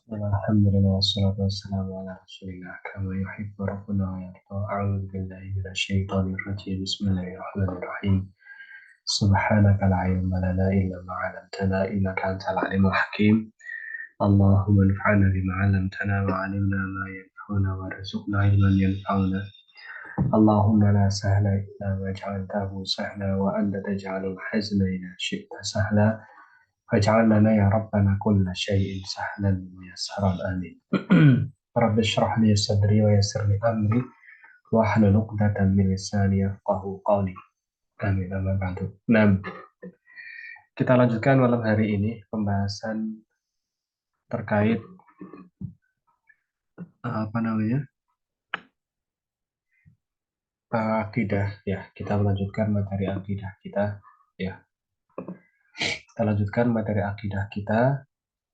Alhamdulillah wassalatu wassalamu ala rasulillah kama yuhibbu rabbuna wa yarda. A'udzu billahi minasyaitonir rajim. Bismillahirrahmanirrahim. Subhanaka la ilma lana illa ma 'allamtana innaka antal alimul hakim. Allahumma anfa'na bima 'allamtana wa 'allimna ma yanfa'una warzuqna ilman yanfa'una. Allahumma la sahla illa ma ja'altahu sahla wa anta taj'alul hazna idza syi'ta sahla. فاجعل لنا يا ربنا كل شيء سهلا ويسرا آمين. رب اشرح لي صدري ويسر لي أمري واحلل عقدة من لساني يفقهوا قولي. Amin. Amma ba'du. Nah, kita lanjutkan malam hari ini pembahasan terkait apa namanya akidah. Ya, kita melanjutkan materi akidah kita. Ya, kita lanjutkan materi akidah kita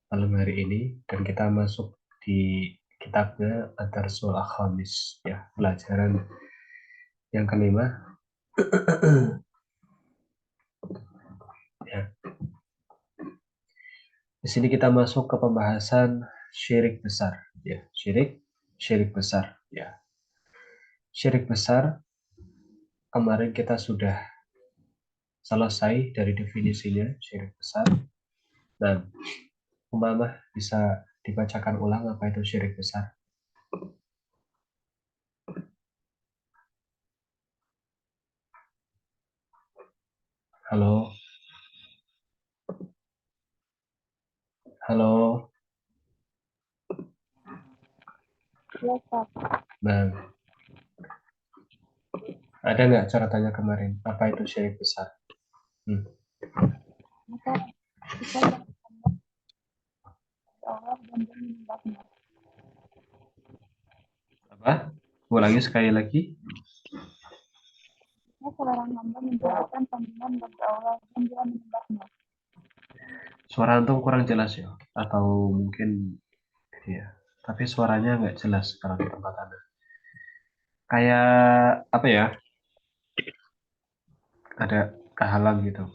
malam hari ini dan kita masuk di kitabnya Ad-Darsul Akhamis. Ya, pelajaran yang kelima. Ya. Di sini kita masuk ke pembahasan syirik besar. Ya, syirik besar. Ya, syirik besar. Kemarin kita sudah selesai dari definisinya syirik besar. Dan Umamah bisa dibacakan ulang apa itu syirik besar? Halo, halo. Nah, ada nggak cara tanya kemarin apa itu syirik besar? Hmm. Apa? Ulangi sekali lagi. Seorang hamba menjalankan panggilan bagi Allah dan dia menyembahnya. Suara antum kurang jelas ya, atau mungkin ya, tapi suaranya nggak jelas kalau di tempat anda. Kayak apa ya? Ada kehalang gitu.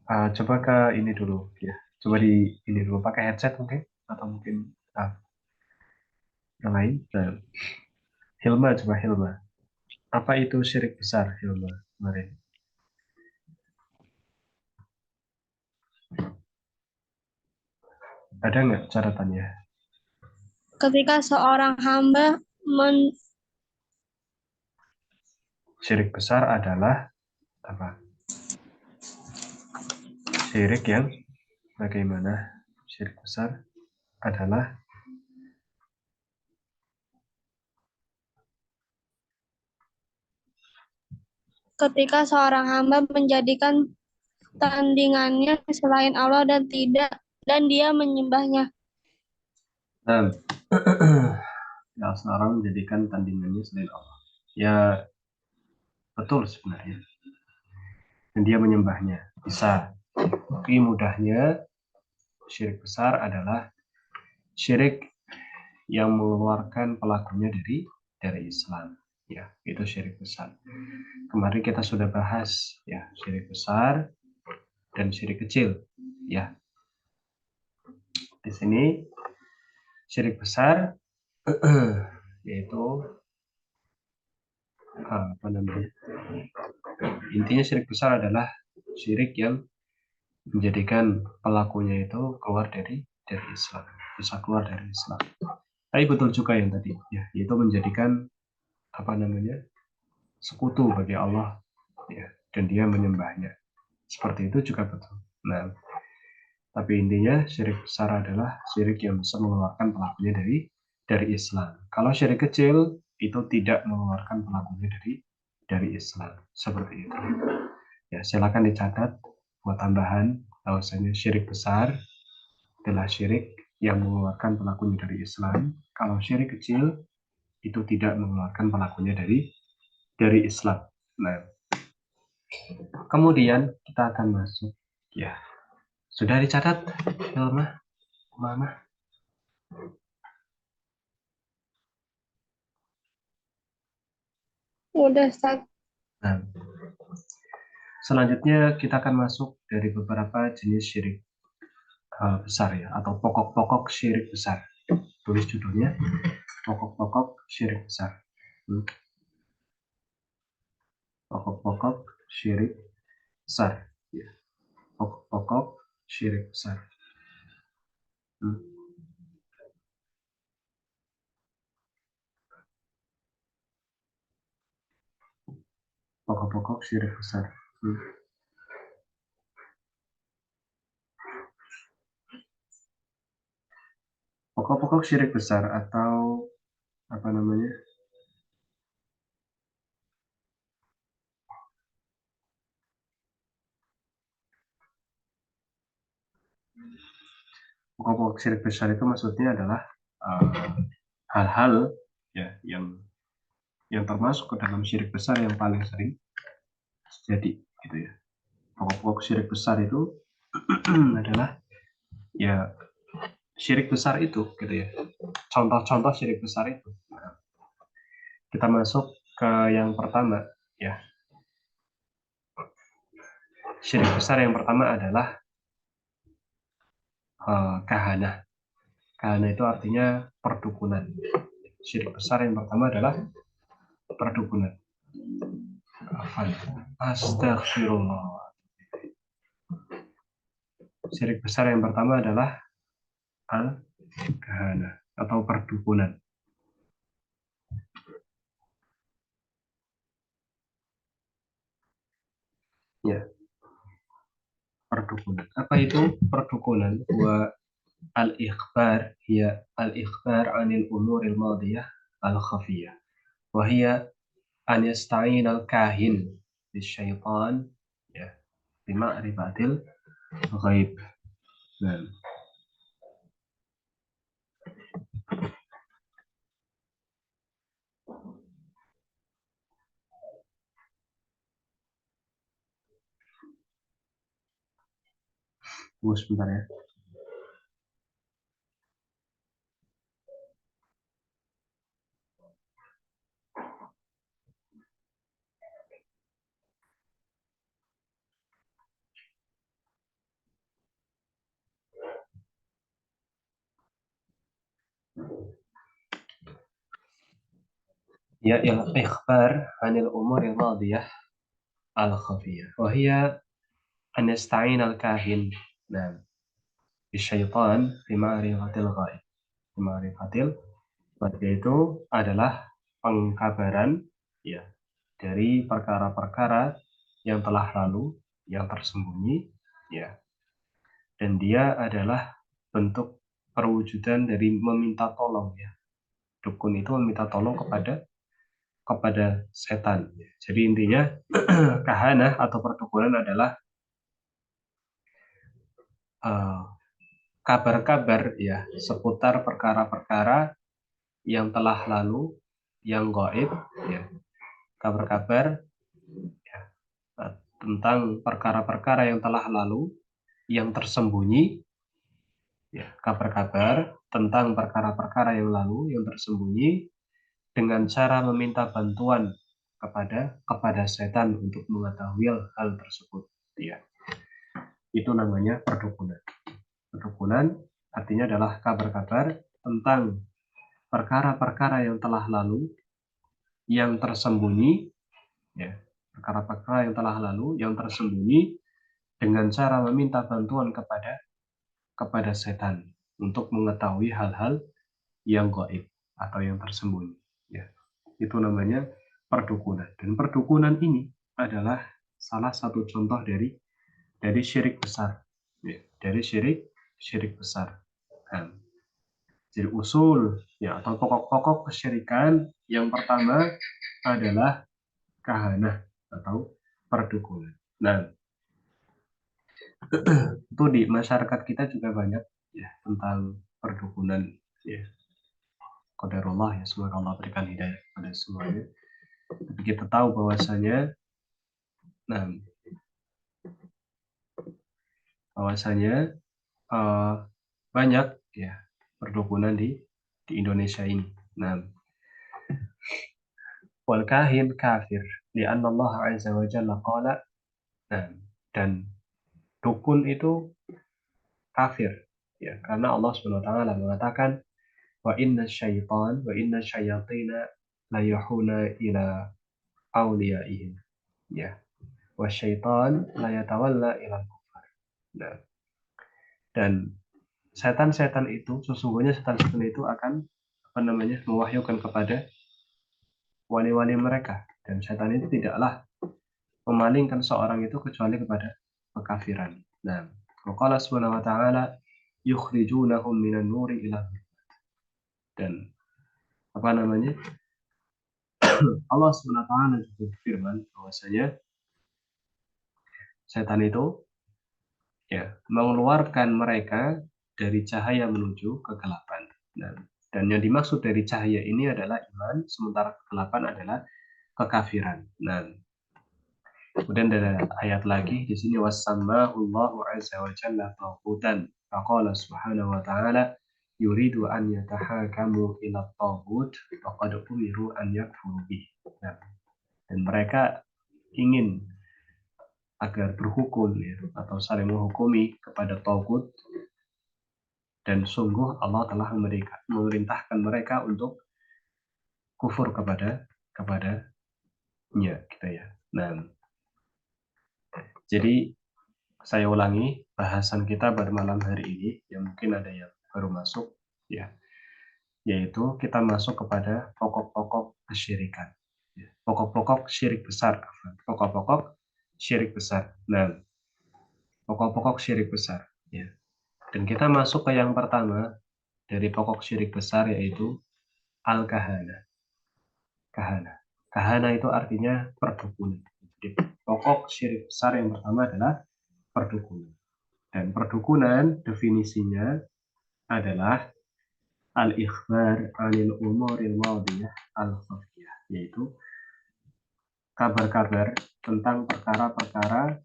Coba ke ini dulu ya. Coba di ini dulu pakai headset mungkin atau mungkin yang lain. Nah, Hilma coba Hilma. Apa itu syirik besar Hilma kemarin? Ada nggak catatannya? Ketika seorang hamba Syirik besar adalah apa? Syirik yang bagaimana? Syirik besar adalah ketika seorang hamba menjadikan tandingannya selain Allah dan dia menyembahnya. nah, ya seorang menjadikan tandingannya selain Allah. Ya betul sebenarnya. Dan dia menyembahnya. Bisa. Tapi mudahnya syirik besar adalah syirik yang mengeluarkan pelakunya dari Islam. Ya, itu syirik besar. Kemarin kita sudah bahas ya syirik besar dan syirik kecil. Ya, di sini syirik besar yaitu apa namanya? Intinya syirik besar adalah syirik yang menjadikan pelakunya itu keluar dari Islam, bisa keluar dari Islam. Tapi betul juga yang tadi, ya, yaitu menjadikan apa namanya sekutu bagi Allah, ya, dan dia menyembahnya. Seperti itu juga betul. Nah, tapi intinya syirik besar adalah syirik yang bisa mengeluarkan pelakunya dari Islam. Kalau syirik kecil itu tidak mengeluarkan pelakunya dari Islam. Seperti itu. Ya, silakan dicatat buat tambahan bahwasanya syirik besar adalah syirik yang mengeluarkan pelakunya dari Islam. Kalau syirik kecil itu tidak mengeluarkan pelakunya dari Islam. Nah, kemudian kita akan masuk. Ya, sudah dicatat, Hilma, Mama. Udah, Ustaz. Nah, selanjutnya kita akan masuk dari beberapa jenis syirik. besar ya, atau pokok-pokok syirik besar. Tulis judulnya pokok-pokok syirik besar. Pokok-pokok syirik besar. Ya. Pokok-pokok syirik besar. Pokok-pokok syirik besar. Pokok-pokok syirik besar atau apa namanya? Pokok-pokok syirik besar itu maksudnya adalah hal-hal ya yang termasuk ke dalam syirik besar yang paling sering terjadi gitu ya. Pokok-pokok syirik besar itu adalah ya syirik besar itu gitu ya. Contoh-contoh syirik besar itu. Kita masuk ke yang pertama ya. Syirik besar yang pertama adalah kahanah. Kahanah itu artinya perdukunan. Syirik besar yang pertama adalah perdukunan. Astagfirullah. Syirik besar yang pertama adalah al-kahana atau perdukunan. Ya, perdukunan. Apa itu perdukunan? Wa al-ikhbar hiya al-ikhbar 'anil umuril madiyah al-khafiyah. Wa hiya an yasta'in al-kahin bisyaitan ya bima'rifatil ghaib. Nah, tunggu sebentar ya. Ya al-ikhbar 'anil umuril madiyah al-khafiyah. Wa hiya an yasta'in al-kahin. Nah, bisyaitan bima'rifatil ghaib. Bima'rifatil ghaib itu adalah pengkabaran ya dari perkara-perkara yang telah lalu, yang tersembunyi ya. Dan dia adalah bentuk perwujudan dari meminta tolong ya. Dukun itu meminta tolong kepada setan. Jadi intinya kahanah atau perdukunan adalah kabar-kabar ya seputar perkara-perkara yang telah lalu, yang gaib ya. Kabar-kabar ya, tentang perkara-perkara yang telah lalu, yang tersembunyi ya, kabar-kabar tentang perkara-perkara yang lalu, yang tersembunyi dengan cara meminta bantuan kepada setan untuk mengetahui hal tersebut ya. Itu namanya perdukunan. Perdukunan artinya adalah kabar-kabar tentang perkara-perkara yang telah lalu, yang tersembunyi ya, perkara-perkara yang telah lalu, yang tersembunyi dengan cara meminta bantuan kepada setan untuk mengetahui hal-hal yang gaib atau yang tersembunyi ya. Itu namanya perdukunan. Dan perdukunan ini adalah salah satu contoh dari syirik besar ya, dari syirik besar. Nah, jadi usul ya atau pokok-pokok kesyirikan yang pertama adalah kahanah atau perdukunan. Nah, itu di masyarakat kita juga banyak ya tentang perdukunan ya. Qadarullah ya, semoga Allah berikan hidayah kepada semuanya. Tapi kita tahu bahwasanya nah banyak ya perdukunan di Indonesia ini. Nah, wal kahin kafir li'anna Allah azza wa jalla qala. Nah, dan dukun itu kafir Ya, karena Allah Subhanahu wa taala mengatakan wa inna syayatina la yuhuna ila awliyaihim. Ya, wa syaitan la yatawalla ila kufar. Nah, dan setan-setan itu sesungguhnya setan-setan itu akan mewahyukan kepada wali-wali mereka, dan setan itu tidaklah memalingkan seorang itu kecuali kepada kekafiran. Nah, qala subhanahu wa ta'ala yukhrijunahum minan nuri ila, dan Allah subhanahu wa ta'ala juga berfirman bahwasanya setan itu ya mengeluarkan mereka dari cahaya menuju kegelapan. Nah, dan yang dimaksud dari cahaya ini adalah iman, sementara kegelapan adalah kekafiran. Nah, kemudian ada ayat lagi di sini wasama'ullahu azza wa jalla taghutan. Faqala subhanahu wa ta'ala yuridu an yatahakamu ila taghut faqad umiru an yakfuru bih. Nah, dan mereka ingin agar berhukum ya, atau saling menghukumi kepada taghut, dan sungguh Allah telah memerintahkan mereka untuk kufur kepadanya kita ya. Nah, jadi saya ulangi bahasan kita pada malam hari ini yang mungkin ada yang baru masuk ya, yaitu kita masuk kepada pokok-pokok kesyirikan. Pokok-pokok syirik besar. Pokok-pokok syirik besar. Nah, pokok-pokok syirik besar ya. Dan kita masuk ke yang pertama dari pokok syirik besar, yaitu al-kahana. Kahana. Kahana itu artinya perdukunan. Jadi pokok syirik besar yang pertama adalah perdukunan. Dan perdukunan definisinya adalah al-ikhbar anil umuril wadiyah al-khafiyah, yaitu kabar-kabar tentang perkara-perkara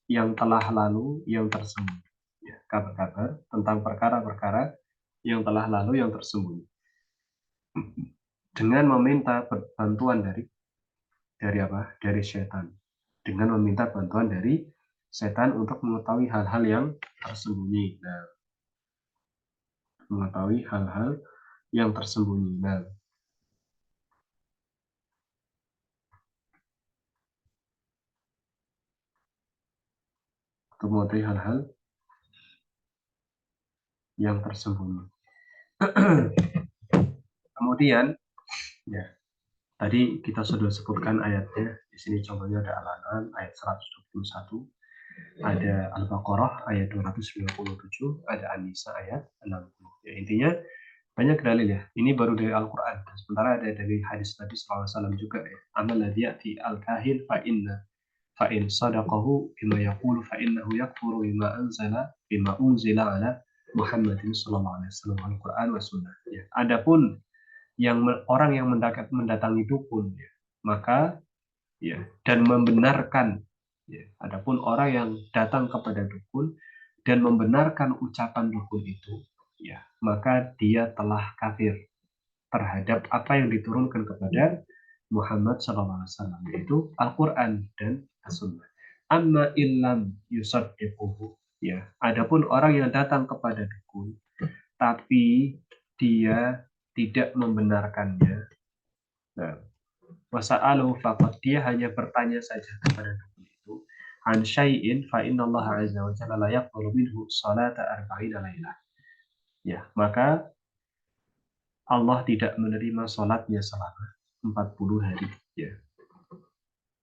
yang telah lalu yang tersembunyi. Ya, kabar-kabar tentang perkara-perkara yang telah lalu yang tersembunyi. Dengan meminta bantuan dari setan. Dengan meminta bantuan dari setan untuk mengetahui hal-hal yang tersembunyi. Nah, mengetahui hal-hal yang tersembunyi. Nah, untuk mengetahui hal-hal yang tersembunyi. Kemudian, ya, tadi kita sudah sebutkan ayatnya. Di sini contohnya ada Al-An'am ayat 121, ada Al-Baqarah ayat 297, ada An-Nisa ayat 60. Ya, intinya banyak dalil ya. Ini baru dari Al-Quran. Sementara ada dari hadis Nabi SAW juga ya. Amal ladzi ya'ti al-kahin fa'in sadaqahu bima yaqulu fa'innahu yakfuru bima unzila ala Muhammadin sallallahu alaihi wasallam Al-Quran wa sunnah. Ya. Adapun orang yang mendatangi dukun ya, maka ya, dan membenarkan ya, adapun orang yang datang kepada dukun dan membenarkan ucapan dukun itu ya, maka dia telah kafir terhadap apa yang diturunkan kepada Muhammad SAW, yaitu Al-Quran dan As-Sunnah. Amma illam yusaddiquhu ya, adapun orang yang datang kepada dukun tapi dia tidak membenarkannya. Nah, wasa'alu faqad, dia hanya bertanya saja kepada dukun itu, an syai'in fa innallaha azza wa jalla la yaqbalu minhu salata arba'ina lailah. Ya, maka Allah tidak menerima salatnya selama 40 hari ya.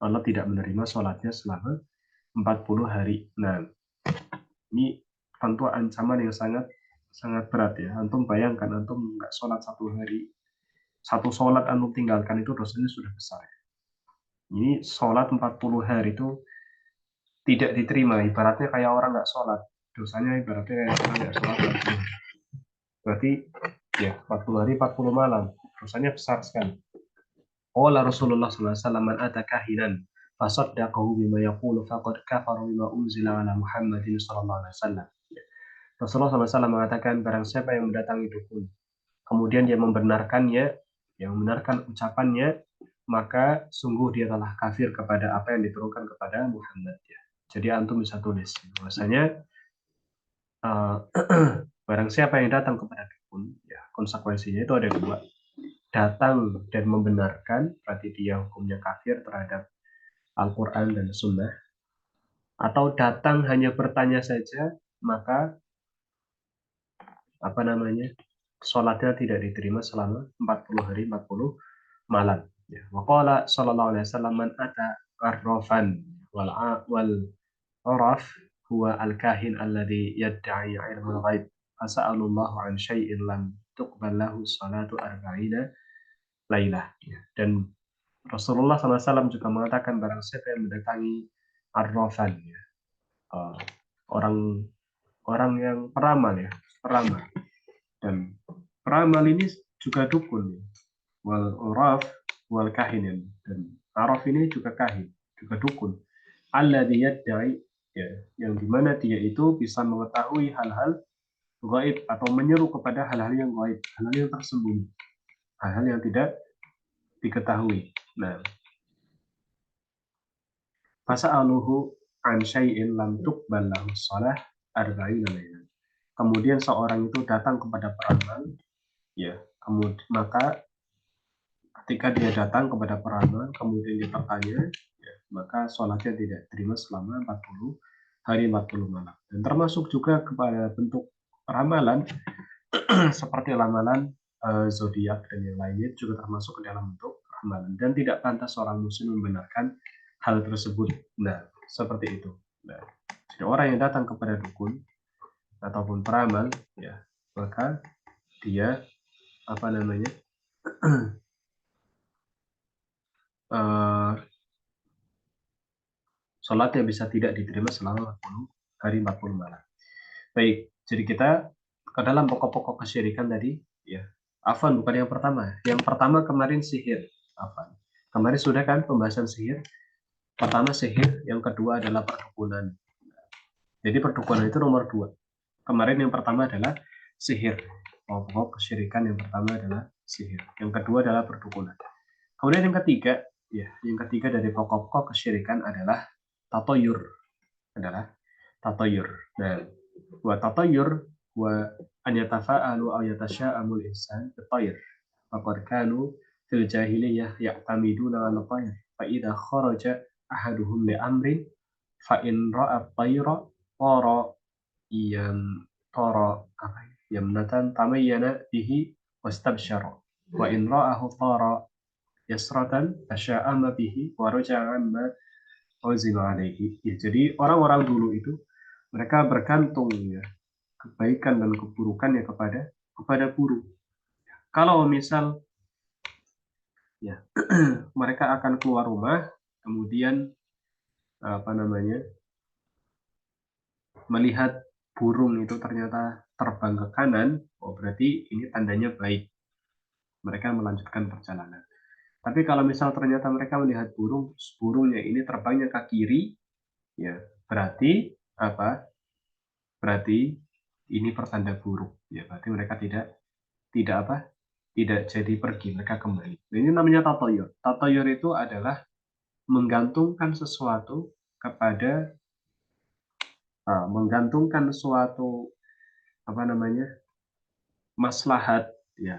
Allah tidak menerima salatnya selama 40 hari. Nah, ini tentu ancaman yang sangat sangat berat ya. Antum bayangkan, antum nggak sholat 1 hari, satu sholat antum tinggalkan, itu dosanya sudah besar. Ini sholat 40 hari itu tidak diterima. Ibaratnya kayak orang nggak sholat. Dosanya ibaratnya kayak orang nggak sholat. Berarti ya 40 hari 40 malam. Dosanya besar sekali. Qala Rasulullah SAW, man ata kahinan fasaddaqahu bima yaqulu faqad kafara bima unzila ala Muhammadin sallallahu alaihi wasallam. Rasulullah SAW mengatakan, barang siapa yang mendatangi dukun, kemudian dia membenarkannya, yang membenarkan ucapannya, maka sungguh dia telah kafir kepada apa yang diturunkan kepada Muhammad. Ya. Jadi antum bisa tulis bahwasanya barang siapa yang datang kepada dukun, ya konsekuensinya itu ada dua. Datang dan membenarkan, berarti dia hukumnya kafir terhadap Al-Quran dan Sunnah. Atau datang hanya bertanya saja, maka apa namanya, sholatnya tidak diterima selama 40 hari 40 malam. Ya. Waqala sallallahu alaihi wasallam, man ata arrafan wal araf huwa al-kahin alladhi yadda'i ilmul ghaib fasa'alullahu an syai'in lam tuqbal lahu salatu arba'ina lailah. Ya. Dan Rasulullah SAW juga mengatakan barang siapa yang mendatangi arrafan, ya, orang orang yang peramal, ya, peramal. Dan peramal ini juga dukun, ya. Wal uraf wal kahin, dan araf ini juga kahin, juga dukun. Alladzi yadda'i, ya, yang dimana dia itu bisa mengetahui hal-hal gaib atau menyeru kepada hal-hal yang gaib, hal-hal yang tersembunyi, hal-hal yang tidak diketahui. Nah, fasa'aluhu an syai'in lam tuqbal lahu shalah arba'ina lailan. Kemudian seorang itu datang kepada peramal, ya, kemudian maka ketika dia datang kepada peramal kemudian dia bertanya, ya, maka sholatnya tidak terima selama 40 hari 40 malam. Dan termasuk juga kepada bentuk ramalan seperti ramalan zodiak dan yang lainnya juga termasuk ke dalam bentuk ramalan, dan tidak pantas seorang muslim membenarkan hal tersebut. Nah, seperti itu. Nah, jadi orang yang datang kepada dukun ataupun peramal, ya, maka dia apa namanya, sholatnya bisa tidak diterima selama 40 hari 40 malam. Baik, jadi kita ke dalam pokok-pokok kesyirikan tadi, ya. Afan bukan yang pertama. Yang pertama kemarin sihir. Afan. Kemarin sudah kan pembahasan sihir. Pertama sihir, yang kedua adalah perdukunan. Jadi perdukunan itu nomor 2. Kemarin yang pertama adalah sihir. Pokok kesyirikan yang pertama adalah sihir. Yang kedua adalah perdukunan. Kemudian yang ketiga, ya, yang ketiga dari pokok-pokok kesyirikan adalah tatoyur. Adalah tatoyur. Nah, wa tatoyur wa an yatafa'alu aw yatasha'amul insan bitayr. Faqad kanu fil jahiliyah ya'tamiduna 'ala tayr. Fa idza kharaja ahaduhum li amrin fa in ra'a tayra tara tara apa yamnatan tamayyana bihi wastabsyara. Wa in ra'ahu tara yasratan tasya'ama bihi wa raja'a amma uzima alaihi. Ya, jadi orang-orang dulu itu mereka bergantung, ya, kebaikan dan keburukannya kepada burung. Kalau misal, ya, mereka akan keluar rumah, kemudian apa namanya, melihat burung itu ternyata terbang ke kanan, oh berarti ini tandanya baik. Mereka melanjutkan perjalanan. Tapi kalau misal ternyata mereka melihat burungnya ini terbangnya ke kiri, ya berarti apa? Berarti ini pertanda buruk. Ya berarti mereka tidak apa? Tidak jadi pergi, mereka kembali. Ini namanya tatoyur. Tatoyur itu adalah menggantungkan sesuatu kepada menggantungkan suatu apa namanya, maslahat, ya,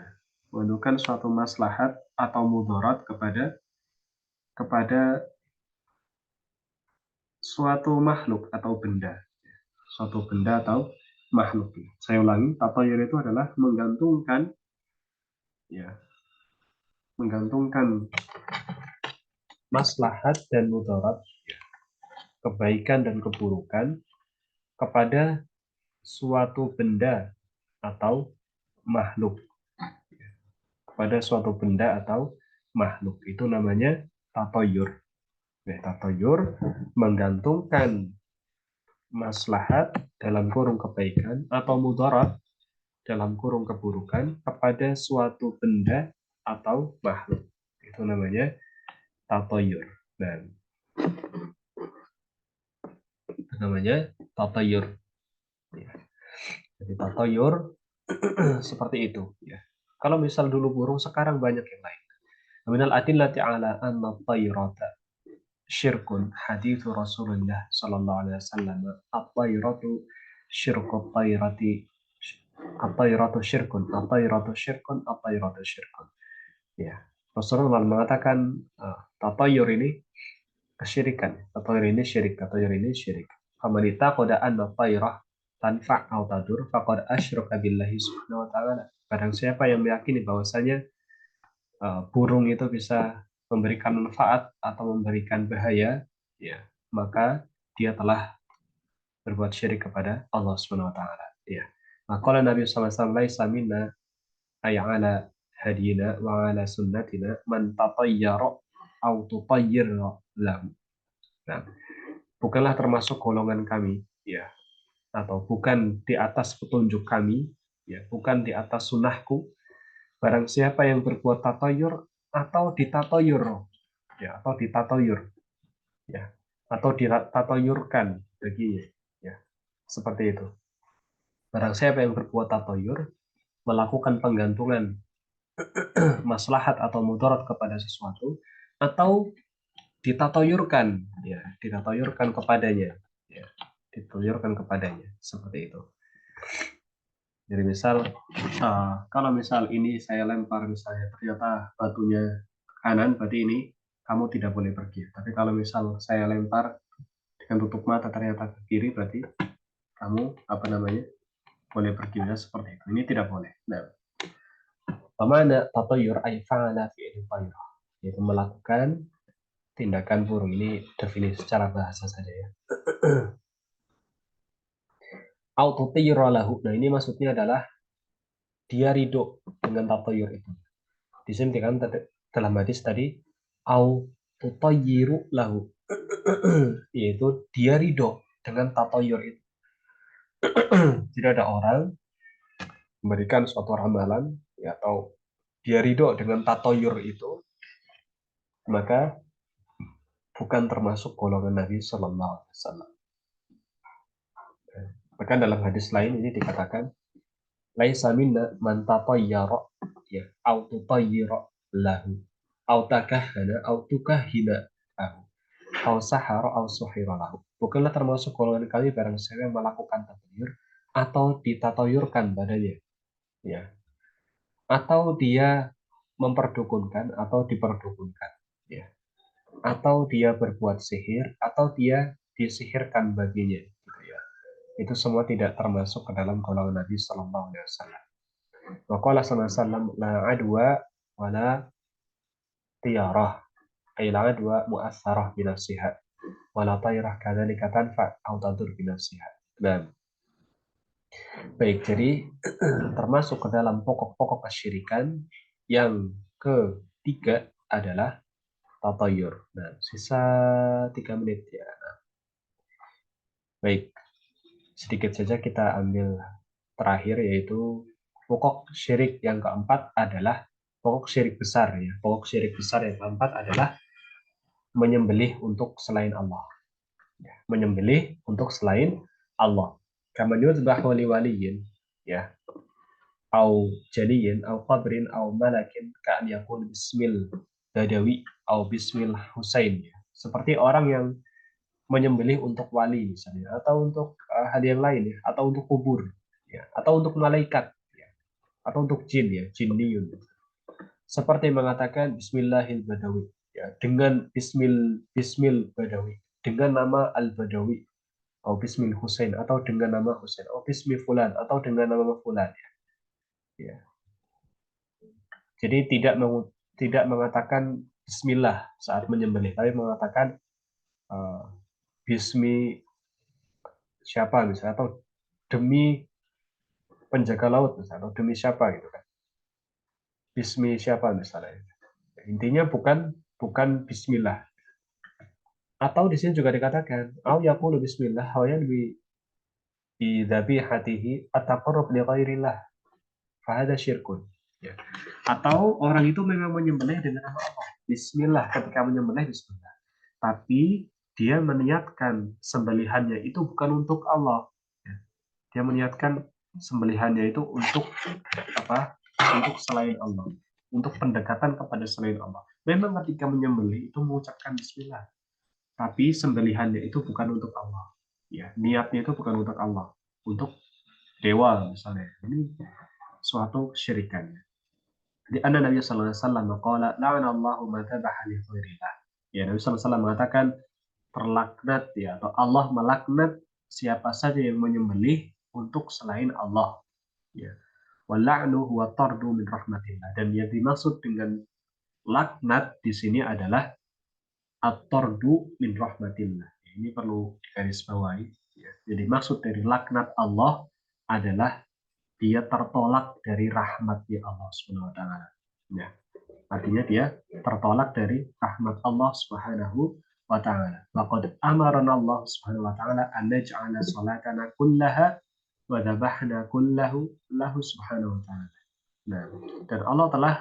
menentukan suatu maslahat atau mudarat kepada suatu makhluk atau benda, suatu benda atau makhluk. Saya ulangi, tatoyur itu adalah menggantungkan, ya, menggantungkan maslahat dan mudarat, kebaikan dan keburukan kepada suatu benda atau makhluk. Pada suatu benda atau makhluk. Itu namanya tatoyur. Nah, tatoyur menggantungkan maslahat dalam kurung kebaikan atau mudarat dalam kurung keburukan kepada suatu benda atau makhluk. Itu namanya tatoyur. Dan itu namanya tatoyur. Jadi tatoyur seperti itu, ya. Kalau misal dulu burung, sekarang banyak yang lain. Minal adillati ala anna tayrata syirkun hadithu Rasulullah sallallahu alaihi wasallam. At-tayratu syirkut tayrati, at-tayratu syirkun, at-tayratu syirkun, at-tayratu syirkun. Ya, Rasulullah mengatakan tatayur ini kesyirikan, tatayur ini syirik, tatayur ini syirik. Famanita qada anna tayrah tanfa' au tadur faqad asyraka billahi subhanahu wa ta'ala. Barang siapa yang meyakini bahwasanya burung itu bisa memberikan manfaat atau memberikan bahaya, ya, maka dia telah berbuat syirik kepada Allah Subhanahu wa taala. Ya. Maka Nabi sallallahu alaihi wasallam laisa minna ay ala hadina wa ala sunnatina man tatayyara au tutayyir lahu. Nah, bukanlah termasuk golongan kami, ya, atau bukan di atas petunjuk kami, ya, bukan di atas sunnahku. Barang siapa yang berbuat tatayur atau ditatayur, ya, atau ditatayur, ya, atau ditatayurkan baginya, ya, seperti itu. Barang siapa yang berbuat tatayur, melakukan penggantungan maslahat atau mudarat kepada sesuatu, atau ditatayurkan, ya, ditatayurkan kepadanya, ya, ditatayurkan kepadanya, seperti itu. Jadi misal, kalau misal ini saya lempar, misalnya ternyata batunya kanan, berarti ini kamu tidak boleh pergi. Tapi kalau misal saya lempar dengan tutup mata ternyata ke kiri, berarti kamu boleh pergi, ya, seperti itu. Ini tidak boleh. Nah, pemana tatayur ay fa'ala fi'il tayr, yaitu melakukan tindakan burung. Ini definisi secara bahasa saja, ya. Autotayra lahu. Nah, ini maksudnya adalah dia ridho dengan tatayur itu. Disimpan dalam hadis tadi, au tutayyiru lahu, yaitu dia ridho dengan tatayur itu. Tidak ada orang memberikan suatu ramalan, ya, atau dia ridho dengan tatayur itu, maka bukan termasuk golongan Nabi Sallallahu Alaihi Wasallam. Bahkan dalam hadis lain ini dikatakan, laisa minna man tatayyara, ya, au tutayyira lahu, au takahhana au tukahhina lahu, au sahara au suhira lahu. Bukanlah termasuk golongan kami barang siapa yang melakukan tatayur atau ditatayurkan padanya, ya, atau dia memperdukunkan atau diperdukunkan, ya, atau dia berbuat sihir atau dia disihirkan baginya, gitu, ya. Itu semua tidak termasuk ke dalam golongan Nabi Sallallahu Alaihi Wasallam. Waqala sallallahu alaihi wasallam la adwa wala tiyarah, ay la adwa mu'assarah binafsiha wala tayrah kadzalika tanfa au tadur binafsiha. Nah, baik, jadi termasuk ke dalam pokok-pokok kesyirikan yang ketiga adalah tatayur. Nah, sisa 3 menit, ya. Baik, sedikit saja kita ambil terakhir, yaitu pokok syirik yang keempat adalah pokok syirik besar, ya. Pokok syirik besar yang keempat adalah menyembelih untuk selain Allah. Ya, menyembelih untuk selain Allah. Kama yudbahu liwaliyin, ya, au jaliyin au qabrin au malakin ka'an yaqul bismil badawi au bismil husain, ya. Seperti orang yang menyembelih untuk wali misalnya, atau untuk hal yang lain, ya, atau untuk kubur, ya, atau untuk malaikat, ya, atau untuk jin, ya, jinniyun. Seperti mengatakan Bismillahil Badawi, ya, dengan Bismil Badawi, dengan nama Al Badawi, atau Bismil Husain, atau dengan nama Husain, atau Bismil Fulan, atau dengan nama Fulan, ya. Jadi tidak mengatakan Bismillah saat menyembelih, tapi mengatakan Bismi siapa misalnya, atau demi penjaga laut misalnya, atau demi siapa, gitu kan. Bismi siapa misalnya. Intinya bukan Bismillah. Atau di sini juga dikatakan, au yaqulu bismillah wa yanwi bi dzabihatihi at-taqarrub li ghairillah. Fa hadza syirkun. Ya. Atau orang itu memang menyembelih dengan nama Allah. Bismillah, ketika menyembelih bismillah. Tapi dia meniatkan sembelihannya itu bukan untuk Allah. Ya. Dia meniatkan sembelihannya itu untuk apa? Untuk selain Allah. Untuk pendekatan kepada selain Allah. Memang ketika menyembelih itu mengucapkan bismillah. Tapi sembelihannya itu bukan untuk Allah. Ya, niatnya itu bukan untuk Allah. untuk dewa misalnya. Ini suatu kesyirikan. Di anna Nabi sallallahu alaihi wasallam qala la'anallahu man dzabaha li ghairillah. Ya, Nabi sallallahu alaihi wasallam mengatakan terlaknat ya, atau Allah melaknat siapa saja yang menyembelih untuk selain Allah. Ya. Wal'anu huwa tardu min rahmatillah. Dan yang dimaksud dengan laknat di sini adalah at-tardu min rahmatillah. Ini perlu digarisbawahi. Ya. Jadi maksud dari laknat Allah adalah dia tertolak dari rahmatnya Allah Subhanahu wa taala. Ya. Artinya dia tertolak dari rahmat Allah Subhanahu wa taala. Laqad amarana Allah Subhanahu wa taala an naj'ala salatana kullaha wa dhabahna kullahu lahu Subhanahu wa taala. Nah, dan Allah telah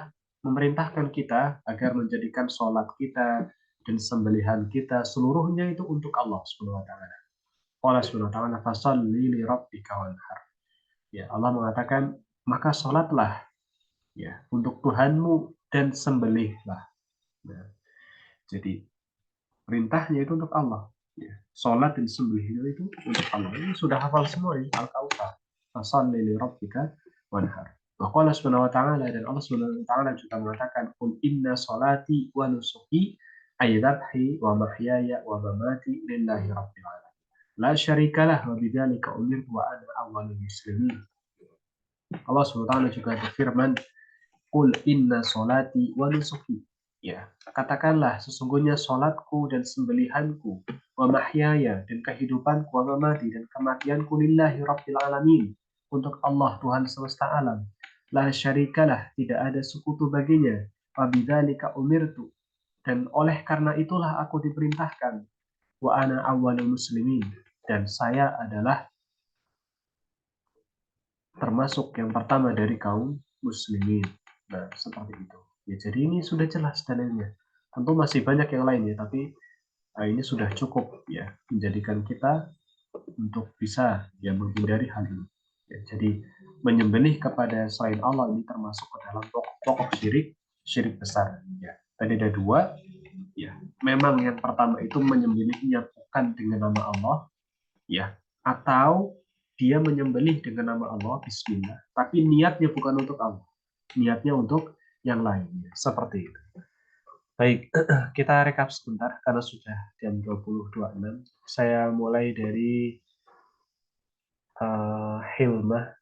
memerintahkan kita agar menjadikan sholat kita dan sembelihan kita seluruhnya itu untuk Allah Subhanahu wa taala. Allah Subhanahu wa taala fasalli li rabbika wanhar. Ya, Allah mengatakan maka sholatlah ya untuk Tuhanmu dan sembelihlah. Nah, jadi perintahnya itu untuk Allah. Ya, sholat dan sembelih itu untuk Allah. Ini sudah hafal semua ya Al-Kautsar. Fasalli li rabbika wanhar. Maka Allah Subhanahu wa taala dan Allah Subhanahu wa taala juga mengatakan qul inna sholati wa nusuki ayyadhi wa mahyaya wa mamati lillahi rabbil alamin. La syarikalah wa bidzalika umirtu wa ana awwalul muslimin. Allah Subhanahu wa taala juga berfirman qul inna sholati wa nusuki. Ya, katakanlah sesungguhnya sholatku dan sembelihanku, wa mahyaya dan kehidupanku, wa mamati dan kematianku lillahi rabbil alamin, untuk Allah Tuhan semesta alam. La syarikalah, tidak ada sekutu baginya. Wa bidzalika umirtu, dan oleh karena itulah aku diperintahkan. Wa ana awwalul muslimin, dan saya adalah termasuk yang pertama dari kaum muslimin. Nah, seperti itu. Ya, jadi ini sudah jelas dalilnya. Tentu masih banyak yang lainnya, tapi ini sudah cukup ya menjadikan kita untuk bisa ya menghindari hal ini. Ya, jadi menyembelih kepada selain Allah ini termasuk ke dalam pokok syirik besar. Ya, tadi ada dua. Ya, memang yang pertama itu menyembelihnya bukan dengan nama Allah, ya, atau dia menyembelih dengan nama Allah Bismillah, tapi niatnya bukan untuk Allah, niatnya untuk yang lainnya, seperti itu. Baik, kita rekap sebentar karena sudah jam 20.26. Saya mulai dari Hilma.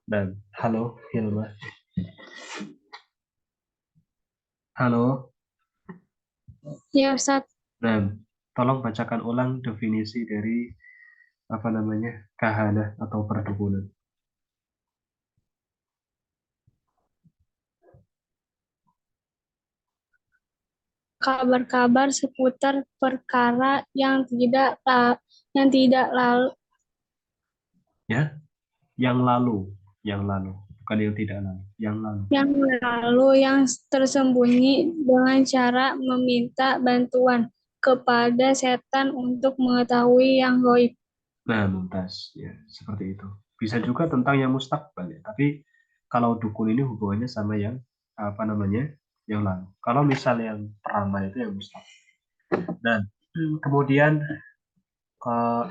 Dan halo Hilma. Halo. Ya, Ustaz. Dan tolong bacakan ulang definisi dari kahana atau perdukunan. Kabar-kabar seputar perkara yang tidak lalu. Ya, yang lalu, bukan yang tidak lalu, yang lalu. Yang lalu yang tersembunyi dengan cara meminta bantuan kepada setan untuk mengetahui yang gaib. Nah, mumtaz, ya, seperti itu. Bisa juga tentang yang mustaqbal ya, tapi kalau dukun ini hubungannya sama yang yang lalu. Kalau misal yang peramal itu yang mustaqbal. Dan kemudian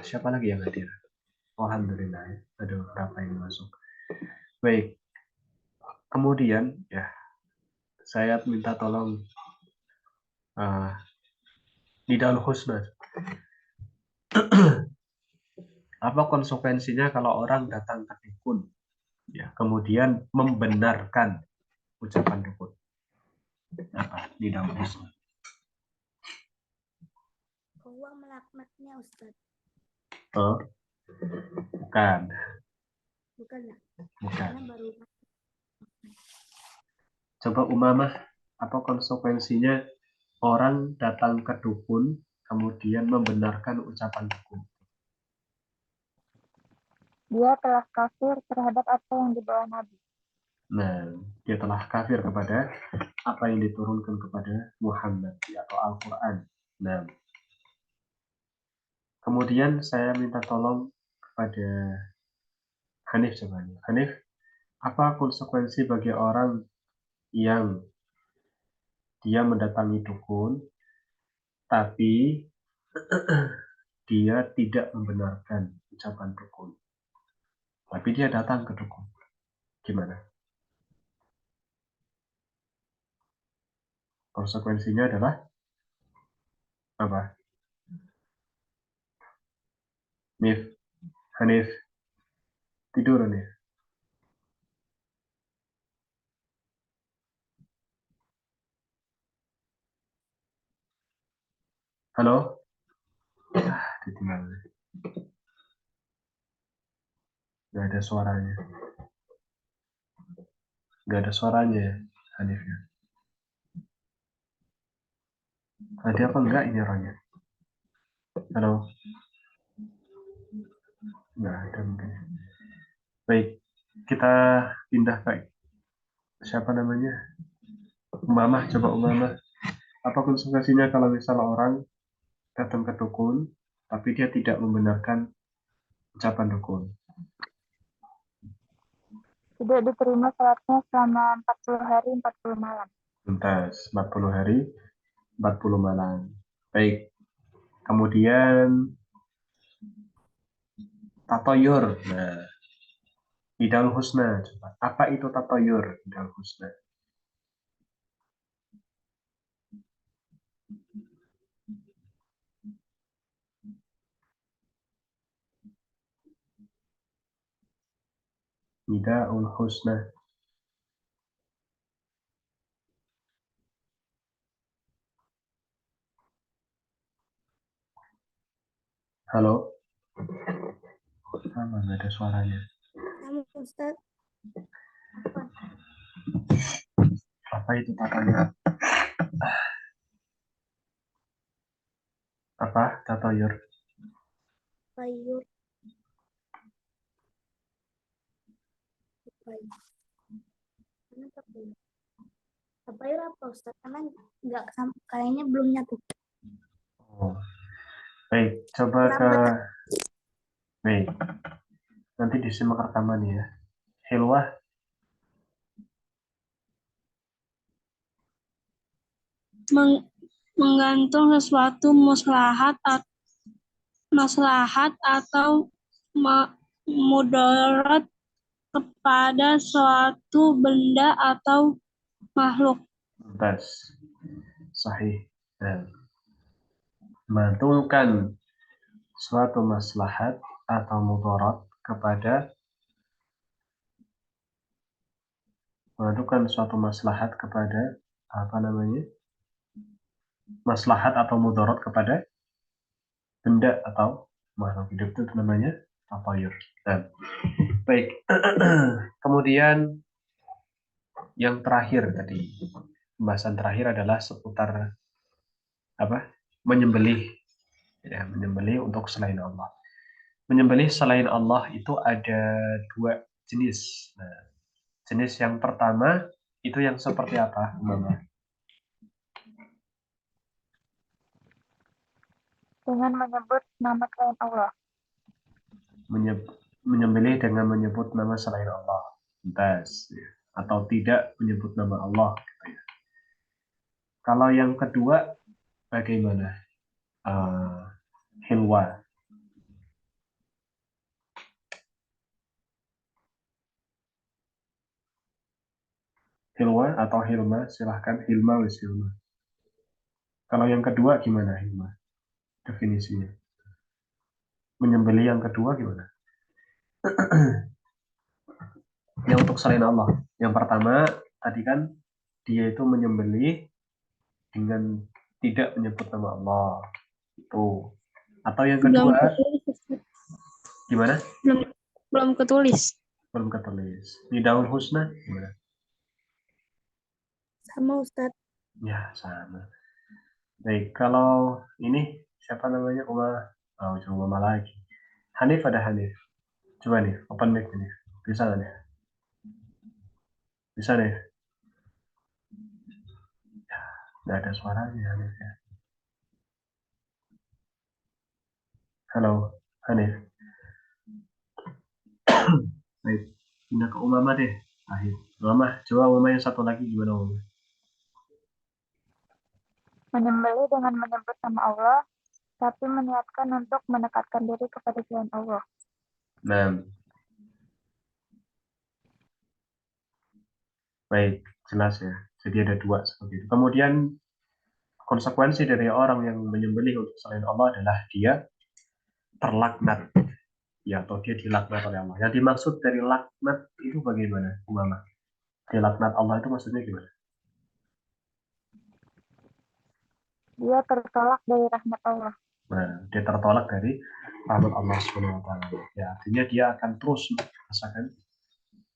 siapa lagi yang hadir? Alhamdulillah ya, ada beberapa yang masuk. Baik, kemudian ya saya minta tolong Nidal Husna. Apa konsekuensinya kalau orang datang ke dukun, ya, kemudian membenarkan ucapan dukun? Apa? Nidal Husna. Allah melaknatnya, Ustaz. Oh, bukan. Bukan ya? Bukan. Karena baru Coba Umamah, apa konsekuensinya orang datang ke dukun kemudian membenarkan ucapan dukun? Dia telah kafir terhadap apa yang dibawa Nabi. Nah, dia telah kafir kepada apa yang diturunkan kepada Muhammad atau Al-Quran. Nah, kemudian saya minta tolong kepada Hanif sebenarnya. Hanif, apa konsekuensi bagi orang yang dia mendatangi dukun, tapi dia tidak membenarkan ucapan dukun. Tapi dia datang ke dukun. Gimana? Konsekuensinya adalah apa? Nif, Hanif, tidur nih. Halo? Ditinggal. Nggak ada suaranya. Nggak ada suaranya ya, Hanif ya. Tadi apa enggak ini orangnya? Halo? Nggak ada mungkin. Baik, kita pindah ke siapa namanya? Umamah, coba Umamah. Apa konsekuensinya kalau misalnya orang datang ke dukun, tapi dia tidak membenarkan ucapan dukun? Tidak diterima sholatnya selama 40 hari 40 malam. Tuntas, 40 hari, 40 malam. Baik, kemudian tatoyur. Nah, Nidal Husna. Coba. Apa itu tatoyur? Nidal Husna. Nidaul Husna. Halo? Sama, nggak ada suaranya. Sama Ustaz. Apa itu tatoyur? Apa tatoyur? Payur. Payur. Mana payur? Payur apa Ustaz? Karena nggak kayaknya belum nyatu. Oh. Baik, coba ke... Baik, nanti disimak rekaman ya. Hilwah, Menggantung sesuatu maslahat atau mudarat kepada suatu benda atau makhluk. tuntas. Sahih. Dan mengantungkan suatu maslahat atau mudarat kepada apa namanya? Maslahat atau mudarat kepada benda atau makhluk hidup, itu namanya tatoyur. Dan baik. Kemudian yang terakhir tadi, pembahasan terakhir adalah seputar apa? Menyembelih. Ya, menyembelih untuk selain Allah. Menyembelih selain Allah itu ada dua jenis. Nah, jenis yang pertama itu yang seperti apa, Mama? Dengan menyebut nama selain Allah. Menyembelih dengan menyebut nama selain Allah. Bas, ya. Atau tidak menyebut nama Allah. Gitu ya. Kalau yang kedua, bagaimana? Hilwa. Hilwa atau Hilma, silahkan. Hilma wis Hilma. Kalau yang kedua gimana Hilma? Definisinya. Menyembelih yang kedua gimana? Yang untuk selain Allah. Yang pertama, tadi kan dia itu menyembelih dengan tidak menyebut nama Allah. Itu. Atau yang Belum kedua, ketulis. gimana? Belum ketulis. Belum ketulis. Nidaul Husna gimana? Sama Ustaz. Ya, sama. Baik, kalau ini siapa namanya? Coba Uma lagi. Hanif ada Hanif. Coba nih, open mic nih. Bisa nggak nih? Bisa nih. Nggak ada suaranya Hanif ya. Halo, Hanif. Baik, pindah ke Umama deh. Akhir. Umama, coba Umama yang satu lagi gimana Umama? Menyembelih dengan menyebut nama Allah tapi meniatkan untuk mendekatkan diri kepada jalan Allah. Nah, baik, jelas ya. Jadi ada dua seperti itu. Kemudian konsekuensi dari orang yang menyembelih untuk selain Allah adalah dia terlaknat, ya, atau dia dilaknat oleh Allah. Yang dimaksud dari laknat itu bagaimana, Umama? Dilaknat Allah itu maksudnya gimana? Dia tertolak dari rahmat Allah. Nah, dia tertolak dari rahmat Allah Subhanahu wa taala. Ya, artinya dia akan terus merasakan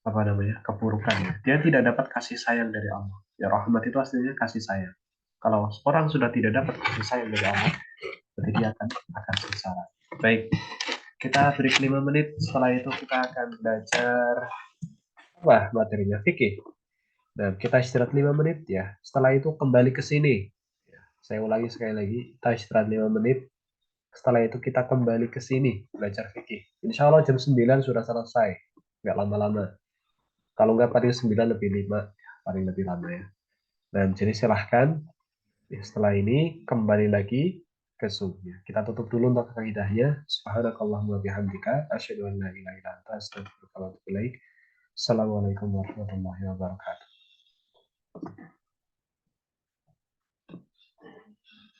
apa namanya? Keburukan. Dia tidak dapat kasih sayang dari Allah. Ya, rahmat itu aslinya kasih sayang. Kalau orang sudah tidak dapat kasih sayang dari Allah, berarti dia akan sengsara. Baik, kita break 5 menit. Setelah itu kita akan belajar apa materinya? Fikih. Nah, kita istirahat 5 menit ya. Setelah itu kembali ke sini. Ya, saya ulangi sekali lagi, kita istirahat 5 menit. Setelah itu kita kembali ke sini belajar fikih. Insya Allah jam 9 sudah selesai. Nggak lama-lama. Kalau nggak paling 9 lebih 5, paling lebih lama ya. Dan jadi silahkan setelah ini kembali lagi ke Zoom-nya. Kita tutup dulu untuk kaidahnya. Subhanakallahumma bihamdika asyhadu an la ilaha illa anta astaghfiruka wa atubu ilaik. Assalamualaikum warahmatullahi wabarakatuh.